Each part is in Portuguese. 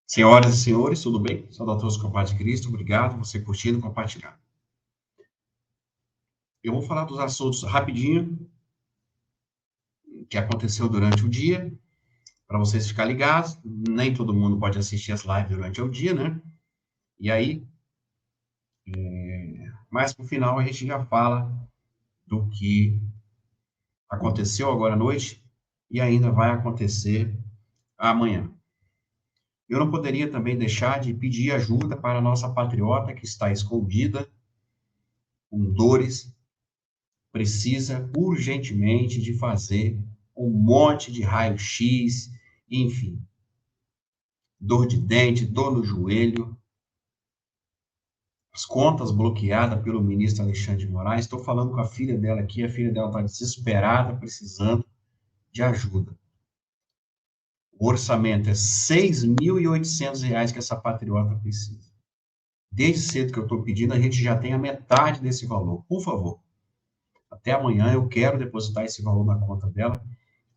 Senhoras e senhores, tudo bem? Sou o Dr. Escobar de Cristo, obrigado, você curtindo e compartilhando. Eu vou falar dos assuntos rapidinho, que aconteceu durante o dia, para vocês ficarem ligados. Nem todo mundo pode assistir as lives durante o dia, né? E aí, mais pro final, a gente já fala do que aconteceu agora à noite e ainda vai acontecer amanhã. Eu não poderia também deixar de pedir ajuda para a nossa patriota que está escondida, com dores, precisa urgentemente de fazer um monte de raio-x, enfim, dor de dente, dor no joelho, as contas bloqueadas pelo ministro Alexandre de Moraes. Estou falando com a filha dela aqui, a filha dela está desesperada, precisando de ajuda. O orçamento é R$ 6.800 que essa patriota precisa. Desde cedo que eu estou pedindo, a gente já tem a metade desse valor. Por favor, até amanhã eu quero depositar esse valor na conta dela.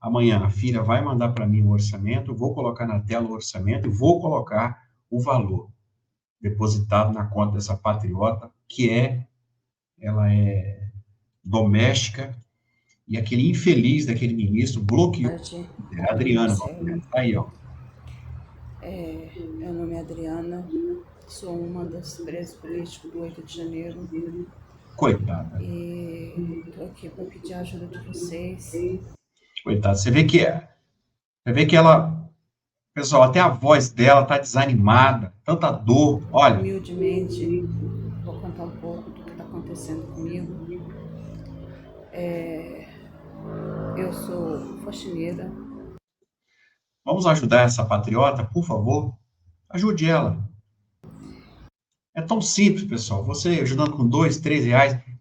Amanhã a filha vai mandar para mim o orçamento, vou colocar na tela o orçamento e vou colocar o valor depositado na conta dessa patriota, ela é doméstica, e aquele infeliz daquele ministro bloqueou. É Adriana, tá aí, ó. Meu nome é Adriana, sou uma das presas políticas do 8 de janeiro Coitada. e estou aqui para pedir a ajuda de vocês. Coitada. Você vê que ela, pessoal, até a voz dela tá desanimada, tanta dor. Olha, Humildemente, vou contar um pouco do que está acontecendo comigo. Eu sou faxineira. vamos ajudar essa patriota, por favor? Ajude ela. É tão simples, pessoal. Você ajudando com R$ 2, R$ 3.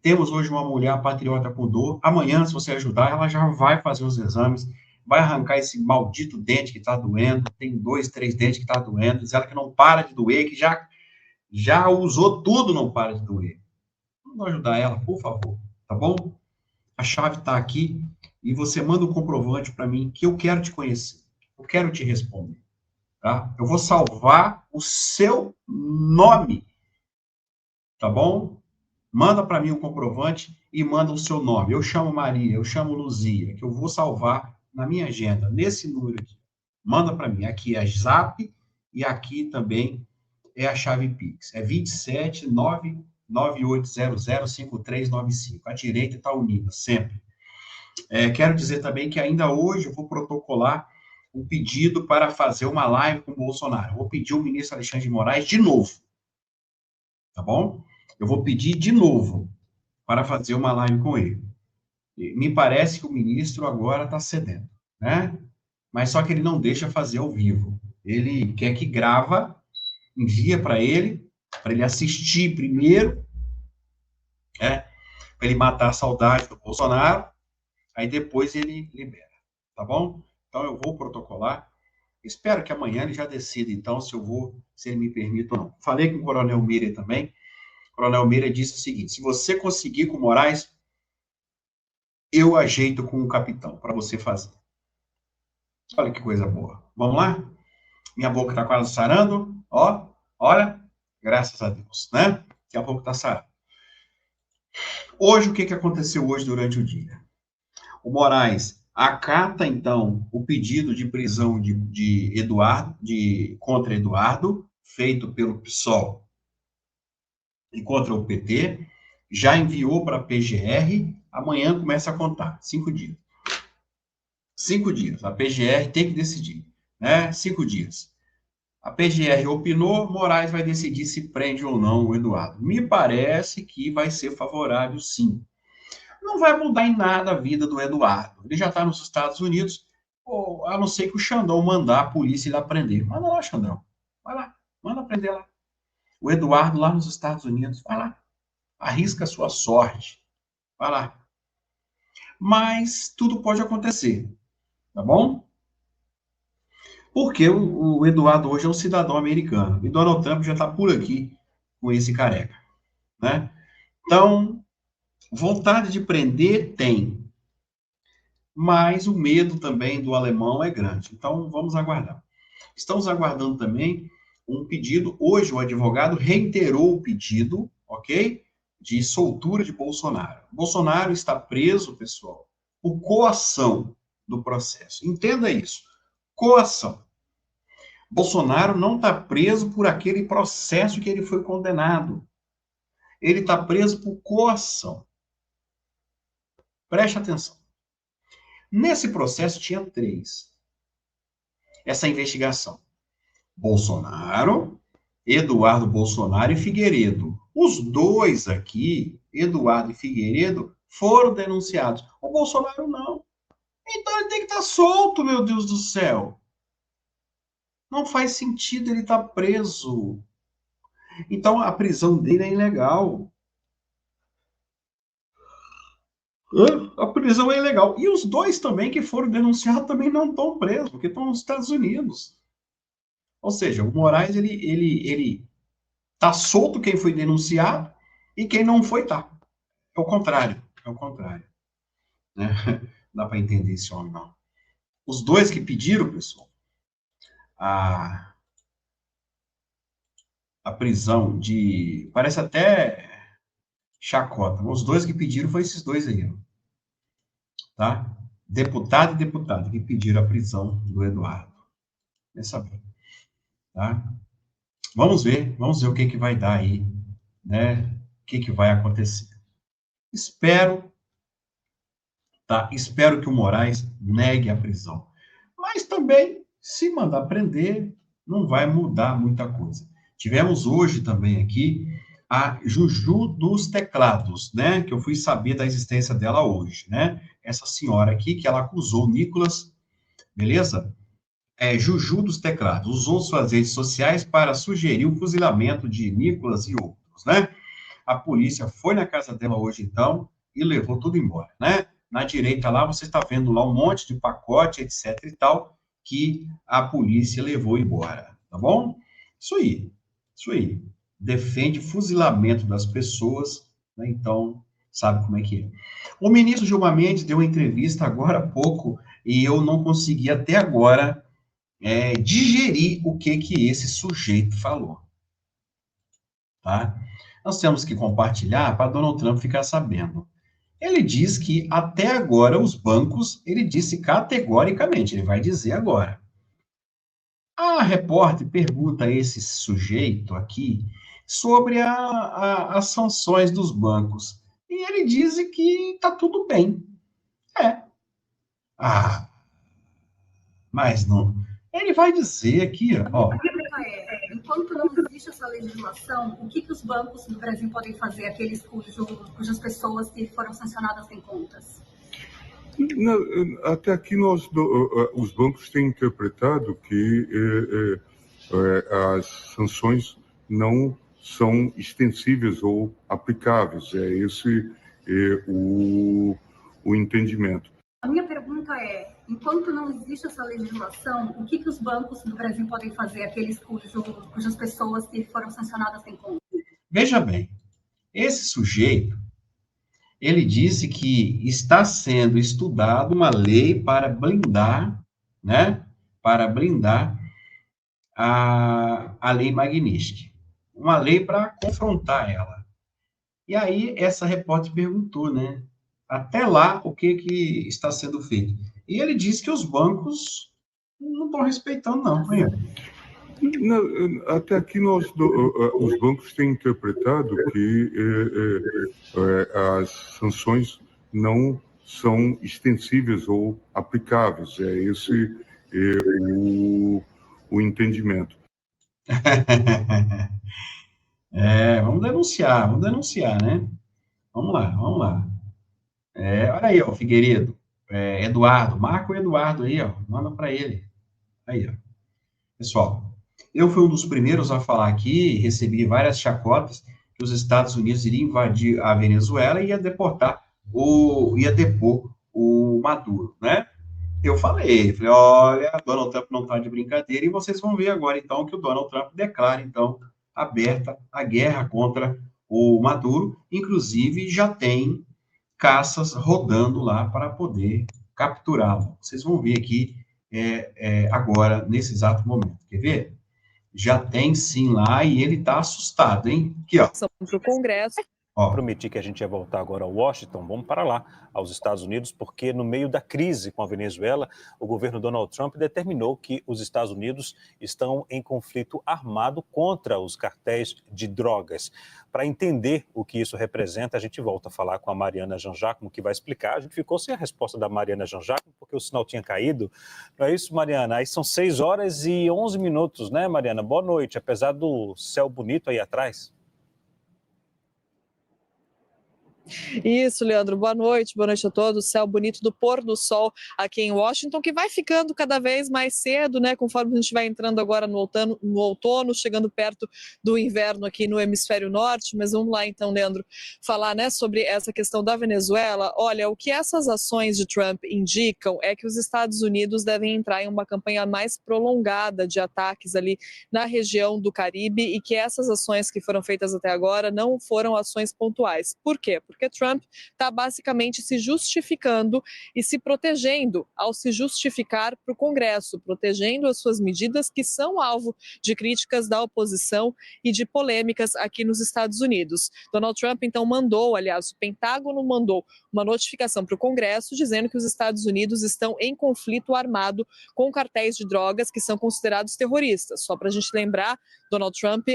Temos hoje uma mulher patriota com dor. Amanhã, se você ajudar, ela já vai fazer os exames, vai arrancar esse maldito dente que está doendo. Tem 2, 3 dentes que está doendo. Diz ela que não para de doer, que já usou tudo, não para de doer. Vamos ajudar ela, por favor. Tá bom? A chave está aqui e você manda um comprovante para mim que eu quero te conhecer. Eu quero te responder. Tá? Eu vou salvar o seu nome. Tá bom? Manda para mim o comprovante e manda o seu nome. Eu chamo Maria, eu chamo Luzia, que eu vou salvar na minha agenda, nesse número aqui. Manda para mim. Aqui é Zap e aqui também é a chave Pix. É 27998005395. A direita está unida, sempre. Quero dizer também que ainda hoje eu vou protocolar um pedido para fazer uma live com o Bolsonaro. Eu vou pedir o ministro Alexandre de Moraes de novo. Tá bom? Eu vou pedir de novo para fazer uma live com ele. Me parece que o ministro agora está cedendo, né? Mas só que ele não deixa fazer ao vivo. Ele quer que grava, envia para ele assistir primeiro, para ele matar a saudade do Bolsonaro, aí depois ele libera, tá bom? Então eu vou protocolar. Espero que amanhã ele já decida, então, se ele me permite ou não. Falei com o Coronel Mira também. O Coronel Mira disse o seguinte: se você conseguir com o Moraes, eu ajeito com o capitão para você fazer. Olha que coisa boa. Vamos lá? Minha boca está quase sarando. Ó, olha, graças a Deus, né? Daqui a pouco está sarando. Hoje, o que aconteceu hoje durante o dia? O Moraes acata, então, o pedido de prisão de Eduardo, contra Eduardo, feito pelo PSOL e contra o PT, já enviou para a PGR, amanhã começa a contar, 5 dias. 5 dias. A PGR tem que decidir, né? 5 dias. A PGR opinou, Moraes vai decidir se prende ou não o Eduardo. Me parece que vai ser favorável, sim. Não vai mudar em nada a vida do Eduardo. Ele já está nos Estados Unidos, a não ser que o Xandão mandar a polícia ir lá prender. Manda lá, Xandão. Vai lá, manda prender lá. O Eduardo lá nos Estados Unidos, vai lá. Arrisca a sua sorte. Vai lá. Mas tudo pode acontecer, tá bom? Porque o Eduardo hoje é um cidadão americano. E Donald Trump já está por aqui com esse careca, né? Então, vontade de prender tem. Mas o medo também do alemão é grande. Então, vamos aguardar. Estamos aguardando também um pedido, hoje o advogado reiterou o pedido, ok? De soltura de Bolsonaro. Bolsonaro está preso, pessoal, por coação do processo. Entenda isso. Coação. Bolsonaro não está preso por aquele processo que ele foi condenado. Ele está preso por coação. Preste atenção. Nesse processo tinha 3. Essa investigação. Bolsonaro, Eduardo Bolsonaro e Figueiredo. Os 2 aqui, Eduardo e Figueiredo, foram denunciados. O Bolsonaro não. Então ele tem que estar solto, meu Deus do céu. Não faz sentido ele estar preso. Então a prisão dele é ilegal. A prisão é ilegal. E os 2 também que foram denunciados também não estão presos, porque estão nos Estados Unidos. Ou seja, o Moraes, ele tá solto quem foi denunciado e quem não foi, tá. É o contrário. É o contrário. Né? Não dá para entender esse homem, não. Os 2 que pediram, pessoal, a prisão de... Parece até chacota. Os 2 que pediram foram esses 2 aí, ó. Tá? Deputado e deputada que pediram a prisão do Eduardo. Quer saber? Tá? Vamos ver o que vai dar aí, né? O que vai acontecer. Espero que o Moraes negue a prisão. Mas também, se mandar prender, não vai mudar muita coisa. Tivemos hoje também aqui a Juju dos teclados, né? Que eu fui saber da existência dela hoje, né? Essa senhora aqui, que ela acusou o Nicolas, beleza? Juju dos teclados, usou suas redes sociais para sugerir o fuzilamento de Nicolas e outros, né? A polícia foi na casa dela hoje, então, e levou tudo embora, né? Na direita lá, você está vendo lá um monte de pacote, etc e tal, que a polícia levou embora, tá bom? Isso aí. Defende fuzilamento das pessoas, né? Então, sabe como é que é. O ministro Gilmar Mendes deu uma entrevista agora há pouco, e eu não consegui até agora digerir o que esse sujeito falou, tá? Nós temos que compartilhar para Donald Trump ficar sabendo. Ele diz que até agora os bancos, ele disse categoricamente, ele vai dizer agora. A repórter pergunta a esse sujeito aqui sobre as sanções dos bancos. E ele diz que está tudo bem. Ah, mas não. Ele vai dizer aqui, ó. Enquanto não existe essa legislação, o que os bancos do Brasil podem fazer, aqueles cujas pessoas que foram sancionadas têm contas? Até aqui os bancos têm interpretado que as sanções não são extensíveis ou aplicáveis. É esse o entendimento. A minha pergunta é, enquanto não existe essa legislação, o que os bancos do Brasil podem fazer, aqueles cujas pessoas que foram sancionadas têm contas? Veja bem, esse sujeito, ele disse que está sendo estudada uma lei para blindar, né? Para blindar a lei Magnitsky. Uma lei para confrontar ela. E aí, essa repórter perguntou, né? Até lá, o que está sendo feito? E ele disse que os bancos não estão respeitando, não. Até aqui os bancos têm interpretado que as sanções não são extensíveis ou aplicáveis. É esse o entendimento. Vamos denunciar, né? Vamos lá. Olha aí, ó, Figueiredo, Eduardo, marca o Eduardo aí, ó, manda para ele. Aí, ó. Pessoal, eu fui um dos primeiros a falar aqui, recebi várias chacotas que os Estados Unidos iriam invadir a Venezuela e ia depor o Maduro, né? Eu falei, olha, Donald Trump não está de brincadeira, e vocês vão ver agora, então, que o Donald Trump declara, então, aberta a guerra contra o Maduro, inclusive já tem caças rodando lá para poder capturá-lo. Vocês vão ver aqui agora, nesse exato momento. Quer ver? já tem sim lá e ele está assustado, hein? Aqui, ó. Para o Congresso. Prometi que a gente ia voltar agora a Washington, vamos para lá, aos Estados Unidos, porque no meio da crise com a Venezuela, o governo Donald Trump determinou que os Estados Unidos estão em conflito armado contra os cartéis de drogas. Para entender o que isso representa, a gente volta a falar com a Mariana Jean-Jacques, que vai explicar. A gente ficou sem a resposta da Mariana Jean-Jacques, porque o sinal tinha caído. Não é isso, Mariana? Aí são 6h11, né, Mariana? Boa noite, apesar do céu bonito aí atrás. Isso, Leandro. Boa noite a todos. Céu bonito do pôr do sol aqui em Washington, que vai ficando cada vez mais cedo, né? Conforme a gente vai entrando agora no outono, chegando perto do inverno aqui no hemisfério norte. Mas vamos lá então, Leandro, falar, né, sobre essa questão da Venezuela. Olha, o que essas ações de Trump indicam é que os Estados Unidos devem entrar em uma campanha mais prolongada de ataques ali na região do Caribe e que essas ações que foram feitas até agora não foram ações pontuais. Por quê? Porque Trump está basicamente se justificando e se protegendo ao se justificar para o Congresso, protegendo as suas medidas que são alvo de críticas da oposição e de polêmicas aqui nos Estados Unidos. Donald Trump, então, o Pentágono mandou uma notificação para o Congresso dizendo que os Estados Unidos estão em conflito armado com cartéis de drogas que são considerados terroristas. Só para a gente lembrar, Donald Trump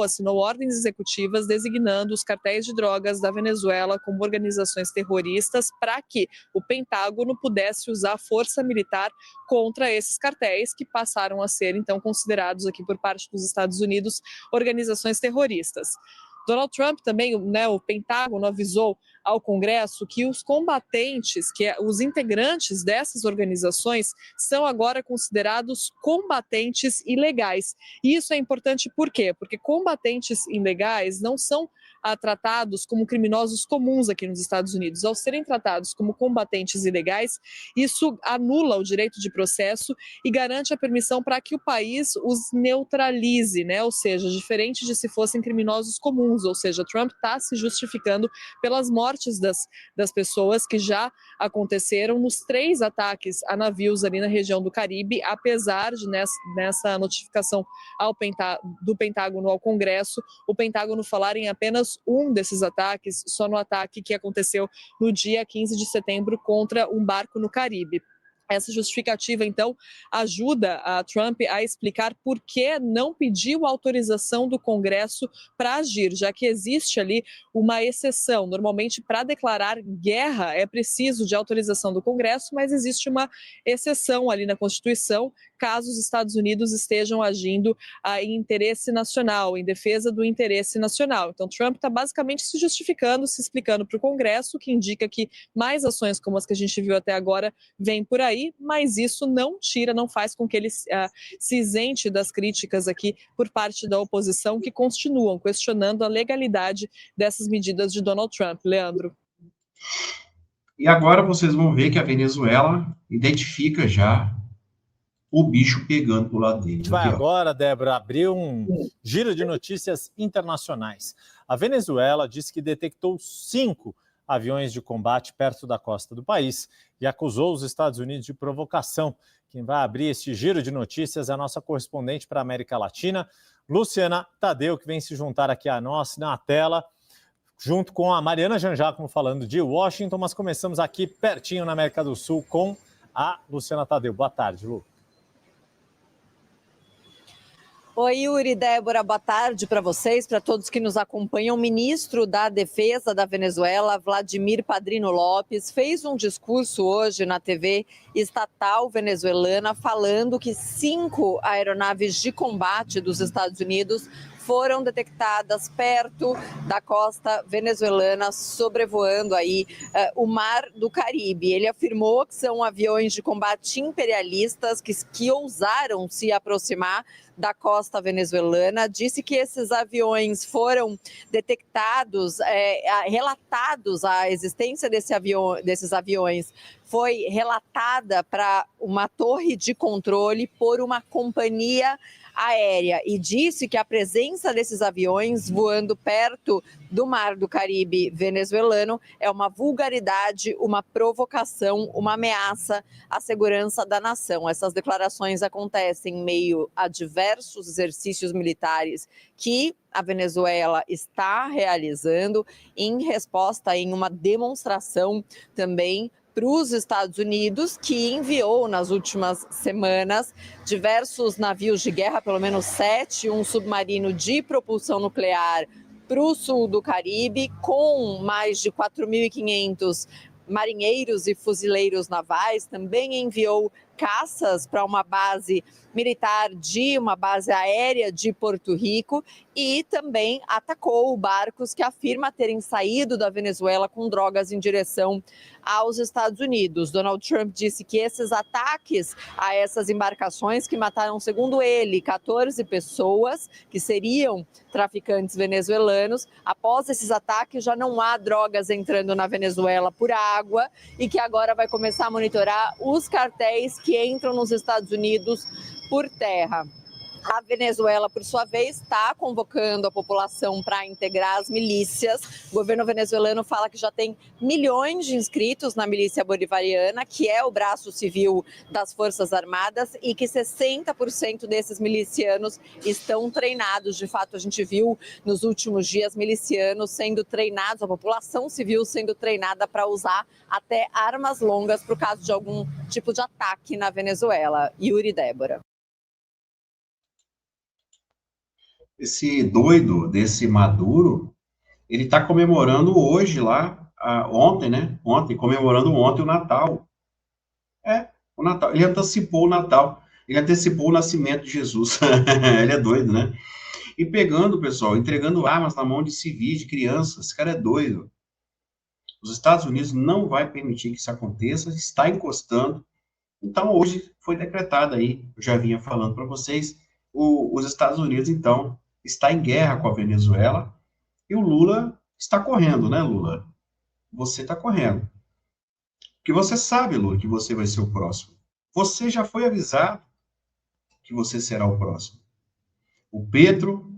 assinou ordens executivas designando os cartéis de drogas da Venezuela como organizações terroristas para que o Pentágono pudesse usar força militar contra esses cartéis que passaram a ser, então, considerados aqui por parte dos Estados Unidos organizações terroristas. Donald Trump também, né, o Pentágono avisou ao Congresso que os combatentes, os integrantes dessas organizações, são agora considerados combatentes ilegais. E isso é importante por quê? Porque combatentes ilegais não são tratados como criminosos comuns aqui nos Estados Unidos. Ao serem tratados como combatentes ilegais, isso anula o direito de processo e garante a permissão para que o país os neutralize, né? Ou seja, diferente de se fossem criminosos comuns, ou seja, Trump está se justificando pelas mortes das pessoas que já aconteceram nos 3 ataques a navios ali na região do Caribe, apesar de nessa notificação do Pentágono ao Congresso, o Pentágono falar em apenas um desses ataques, só no ataque que aconteceu no dia 15 de setembro contra um barco no Caribe. Essa justificativa, então, ajuda a Trump a explicar por que não pediu autorização do Congresso para agir, já que existe ali uma exceção. Normalmente, para declarar guerra, é preciso de autorização do Congresso, mas existe uma exceção ali na Constituição, caso os Estados Unidos estejam agindo em interesse nacional, em defesa do interesse nacional. Então, Trump está basicamente se justificando, se explicando para o Congresso, que indica que mais ações como as que a gente viu até agora vêm por aí, mas isso não faz com que ele se isente das críticas aqui por parte da oposição, que continuam questionando a legalidade dessas medidas de Donald Trump. Leandro. E agora vocês vão ver que a Venezuela identifica já o bicho pegando pro lado dele. A gente vai agora, Débora, abrir um giro de notícias internacionais. A Venezuela disse que detectou 5 aviões de combate perto da costa do país e acusou os Estados Unidos de provocação. Quem vai abrir esse giro de notícias é a nossa correspondente para a América Latina, Luciana Tadeu, que vem se juntar aqui a nós na tela, junto com a Mariana Jean-Jacques falando de Washington, mas começamos aqui pertinho na América do Sul com a Luciana Tadeu. Boa tarde, Lu. Oi, Yuri, Débora, boa tarde para vocês, para todos que nos acompanham. O ministro da Defesa da Venezuela, Vladimir Padrino Lopes, fez um discurso hoje na TV estatal venezuelana falando que 5 aeronaves de combate dos Estados Unidos foram detectadas perto da costa venezuelana, sobrevoando aí o mar do Caribe. Ele afirmou que são aviões de combate imperialistas que ousaram se aproximar da costa venezuelana. Disse que esses aviões foram detectados, relatados, a existência desses aviões foi relatada para uma torre de controle por uma companhia aérea e disse que a presença desses aviões voando perto do Mar do Caribe venezuelano é uma vulgaridade, uma provocação, uma ameaça à segurança da nação. Essas declarações acontecem em meio a diversos exercícios militares que a Venezuela está realizando em resposta em uma demonstração também para os Estados Unidos, que enviou nas últimas semanas diversos navios de guerra, pelo menos 7, um submarino de propulsão nuclear para o sul do Caribe, com mais de 4.500 marinheiros e fuzileiros navais. Também enviou caças para uma base militar uma base aérea de Porto Rico, e também atacou barcos que afirma terem saído da Venezuela com drogas em direção aos Estados Unidos. Donald Trump disse que esses ataques a essas embarcações, que mataram, segundo ele, 14 pessoas que seriam traficantes venezuelanos, após esses ataques já não há drogas entrando na Venezuela por água, e que agora vai começar a monitorar os cartéis que entram nos Estados Unidos por terra. A Venezuela, por sua vez, está convocando a população para integrar as milícias. O governo venezuelano fala que já tem milhões de inscritos na milícia bolivariana, que é o braço civil das Forças Armadas, e que 60% desses milicianos estão treinados. De fato, a gente viu nos últimos dias milicianos sendo treinados, a população civil sendo treinada para usar até armas longas para o caso de algum tipo de ataque na Venezuela. Yuri, Débora. Esse doido desse Maduro, ele está comemorando hoje lá, ontem, né? Comemorando ontem o Natal. O Natal. Ele antecipou o Natal. Ele antecipou o nascimento de Jesus. Ele é doido, né? E pegando, pessoal, entregando armas na mão de civis, de crianças. Esse cara é doido. Os Estados Unidos não vai permitir que isso aconteça, está encostando. Então, hoje foi decretado aí, eu já vinha falando para vocês, os Estados Unidos, então, está em guerra com a Venezuela, e o Lula está correndo, né, Lula? Você está correndo. Porque você sabe, Lula, que você vai ser o próximo. Você já foi avisado que você será o próximo. O Petro,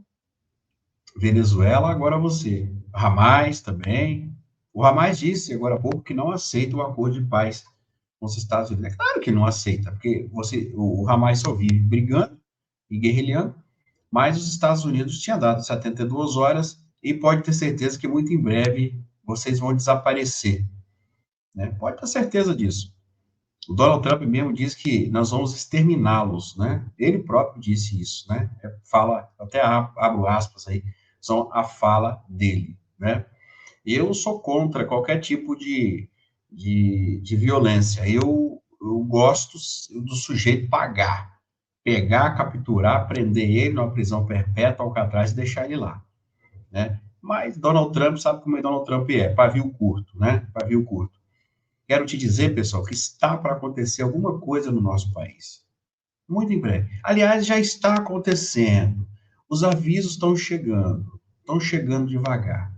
Venezuela, agora você. Hamas também. O Hamas disse agora há pouco que não aceita o acordo de paz com os Estados Unidos. É claro que não aceita, porque o Hamas só vive brigando e guerrilhando, mas os Estados Unidos tinham dado 72 horas e pode ter certeza que muito em breve vocês vão desaparecer. Né? Pode ter certeza disso. O Donald Trump mesmo diz que nós vamos exterminá-los, né? Ele próprio disse isso, né? Fala, até abro aspas aí, são a fala dele, né? Eu sou contra qualquer tipo de violência. Eu gosto do sujeito pagar. Pegar, capturar, prender ele numa prisão perpétua, Alcatraz, e deixar ele lá, né? Mas Donald Trump, sabe como Donald Trump é? Pavio curto, né? Pavio curto. Quero te dizer, pessoal, que está para acontecer alguma coisa no nosso país. Muito em breve. Aliás, já está acontecendo. Os avisos estão chegando devagar.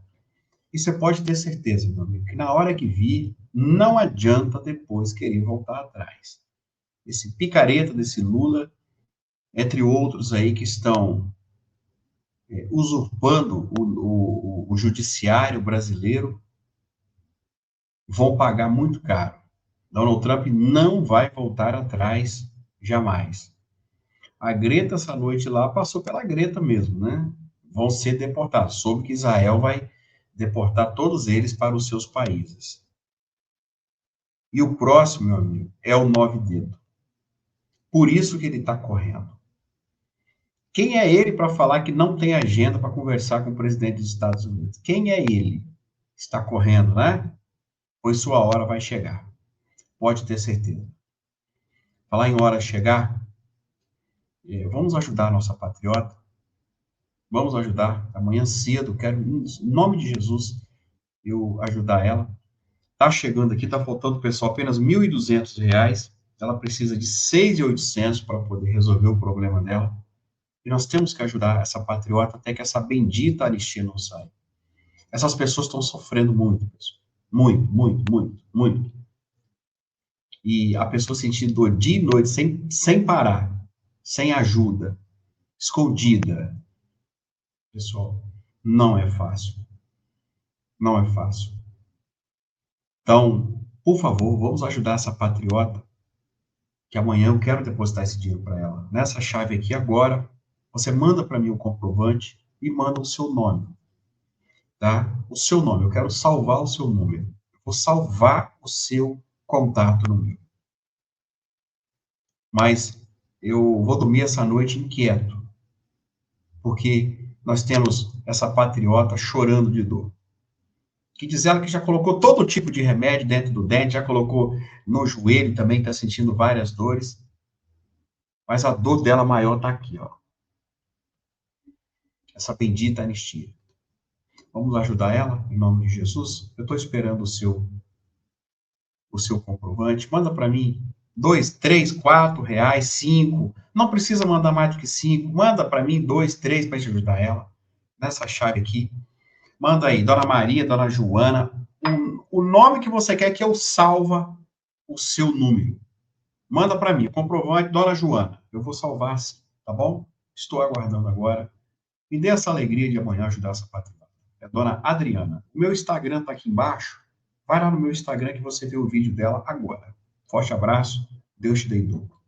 E você pode ter certeza, meu amigo, que na hora que vir, não adianta depois querer voltar atrás. Esse picareta desse Lula, entre outros aí que estão usurpando o judiciário brasileiro, vão pagar muito caro. Donald Trump não vai voltar atrás jamais. A Greta, essa noite lá, passou pela Greta mesmo, né? Vão ser deportados. Soube que Israel vai deportar todos eles para os seus países. E o próximo, meu amigo, é o 9-dedo. Por isso que ele está correndo. Quem é ele para falar que não tem agenda para conversar com o presidente dos Estados Unidos? Quem é ele? Está correndo, né? Pois sua hora vai chegar. Pode ter certeza. Falar em hora chegar, vamos ajudar a nossa patriota. Vamos ajudar. Amanhã cedo, quero, em nome de Jesus, eu ajudar ela. Está chegando aqui, está faltando, pessoal, apenas R$ 1.200. Ela precisa de R$ 6.800 para poder resolver o problema dela. E nós temos que ajudar essa patriota até que essa bendita anistia não saia. Essas pessoas estão sofrendo muito, pessoal. Muito, muito, muito, muito. E a pessoa sentindo dor dia e noite, sem parar, sem ajuda, escondida. Pessoal, não é fácil. Não é fácil. Então, por favor, vamos ajudar essa patriota, que amanhã eu quero depositar esse dinheiro para ela. Nessa chave aqui agora, você manda para mim o comprovante e manda o seu nome. Tá? O seu nome, eu quero salvar o seu número. Eu vou salvar o seu contato no meu. Mas eu vou dormir essa noite inquieto, porque nós temos essa patriota chorando de dor. Que diz ela que já colocou todo tipo de remédio dentro do dente, já colocou no joelho também, está sentindo várias dores. Mas a dor dela maior está aqui, ó. Essa bendita anistia. Vamos ajudar ela, em nome de Jesus? Eu estou esperando o seu comprovante. Manda para mim 2, 3, 4 reais, 5. Não precisa mandar mais do que 5. Manda para mim 2, 3 para ajudar ela. Nessa chave aqui. Manda aí, Dona Maria, Dona Joana, o nome que você quer que eu salva o seu número. Manda para mim, comprovante, Dona Joana. Eu vou salvar, tá bom? Estou aguardando agora. Me dê essa alegria de amanhã ajudar essa patriota. É Dona Adriana. O meu Instagram está aqui embaixo. Vai lá no meu Instagram que você vê o vídeo dela agora. Forte abraço. Deus te dê em dobro.